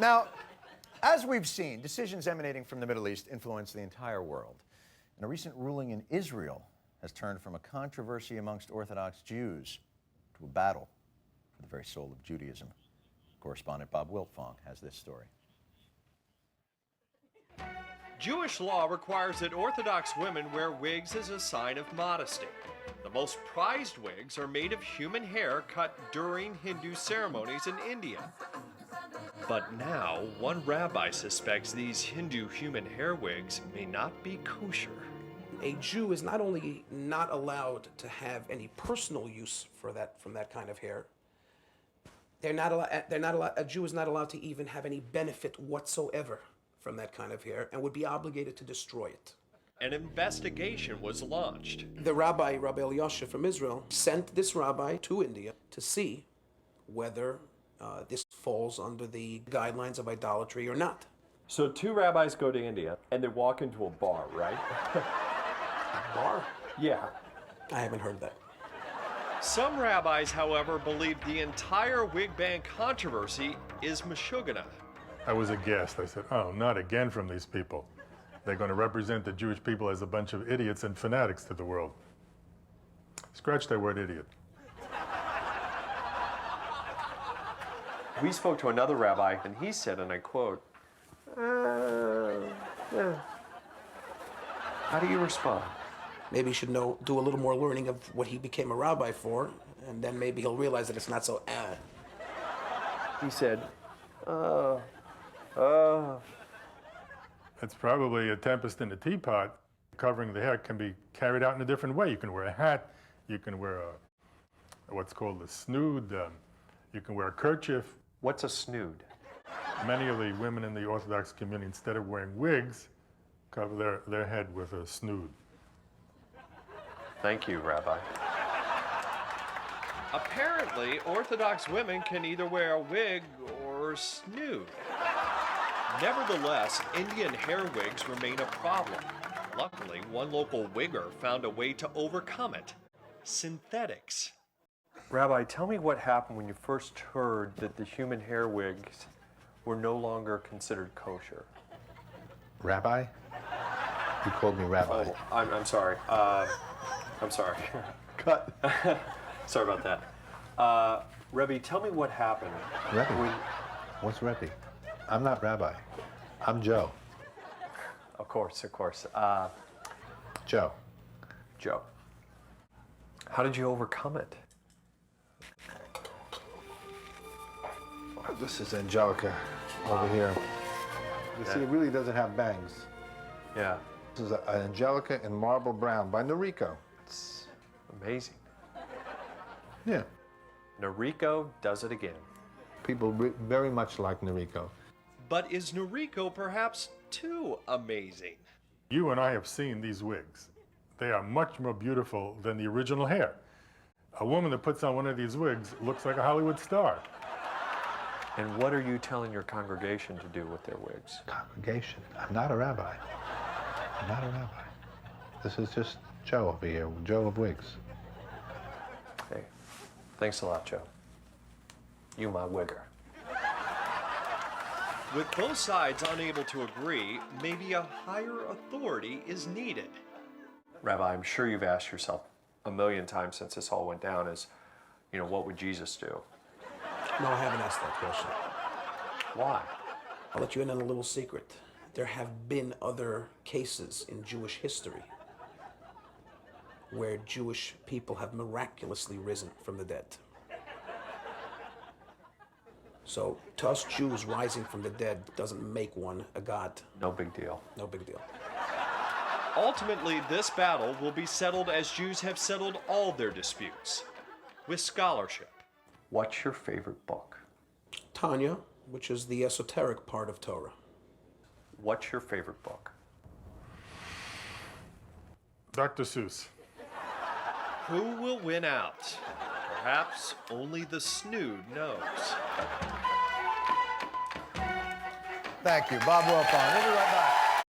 Now, as we've seen, decisions emanating from the Middle East influence the entire world. And a recent ruling in Israel has turned from a controversy amongst Orthodox Jews to a battle for the very soul of Judaism. Correspondent Bob Wiltfong has this story. Jewish law requires that Orthodox women wear wigs as a sign of modesty. The most prized wigs are made of human hair cut during Hindu ceremonies in India. But now, one rabbi suspects these Hindu human hair wigs may not be kosher. A Jew is not only not allowed to have any personal use from that kind of hair, a Jew is not allowed to even have any benefit whatsoever from that kind of hair and would be obligated to destroy it. An investigation was launched. The Rabbi Elyashiv from Israel sent this rabbi to India to see whether this falls under the guidelines of idolatry or not. So two rabbis go to India and they walk into a bar, right? Bar? Yeah. I haven't heard that. Some rabbis, however, believe the entire wig ban controversy is mashugana. I was aghast. I said, oh, not again from these people. They're going to represent the Jewish people as a bunch of idiots and fanatics to the world. Scratch that word idiot. We spoke to another rabbi, and he said, and I quote, How do you respond? Maybe he should do a little more learning of what he became a rabbi for, and then maybe he'll realize that it's not so He said, It's probably a tempest in a teapot. Covering the hair can be carried out in a different way. You can wear a hat. You can wear what's called a snood. You can wear a kerchief. What's a snood? Many of the women in the Orthodox community, instead of wearing wigs, cover their head with a snood. Thank you, Rabbi. Apparently, Orthodox women can either wear a wig or snood. Nevertheless, Indian hair wigs remain a problem. Luckily, one local wigger found a way to overcome it: synthetics. Rabbi, tell me what happened when you first heard that the human hair wigs were no longer considered kosher. Rabbi? You called me Rabbi. Oh, I'm sorry. I'm sorry. Cut. Sorry about that. Rebbe, tell me what happened. Rebbe? What's Rebbe? I'm not Rabbi. I'm Joe. Of course, of course. Joe. Joe. How did you overcome it? This is Angelica over here. You see, it really doesn't have bangs. Yeah. This is an Angelica in marble brown by Noriko. It's amazing. Yeah. Noriko does it again. People very much like Noriko. But is Noriko perhaps too amazing? You and I have seen these wigs. They are much more beautiful than the original hair. A woman that puts on one of these wigs looks like a Hollywood star. And what are you telling your congregation to do with their wigs? Congregation. I'm not a rabbi. I'm not a rabbi. This is just Joe over here, Joe of Wigs. Hey, thanks a lot, Joe. You my wigger. With both sides unable to agree, maybe a higher authority is needed. Rabbi, I'm sure you've asked yourself a million times since this all went down is, what would Jesus do? No, I haven't asked that question. Why? I'll let you in on a little secret. There have been other cases in Jewish history where Jewish people have miraculously risen from the dead. So, to us Jews, rising from the dead doesn't make one a god. No big deal. No big deal. Ultimately, this battle will be settled as Jews have settled all their disputes, with scholarship. What's your favorite book? Tanya, which is the esoteric part of Torah. What's your favorite book? Dr. Seuss. Who will win out? Perhaps only the snood knows. Thank you, Bob Wiltfong. We'll be right back.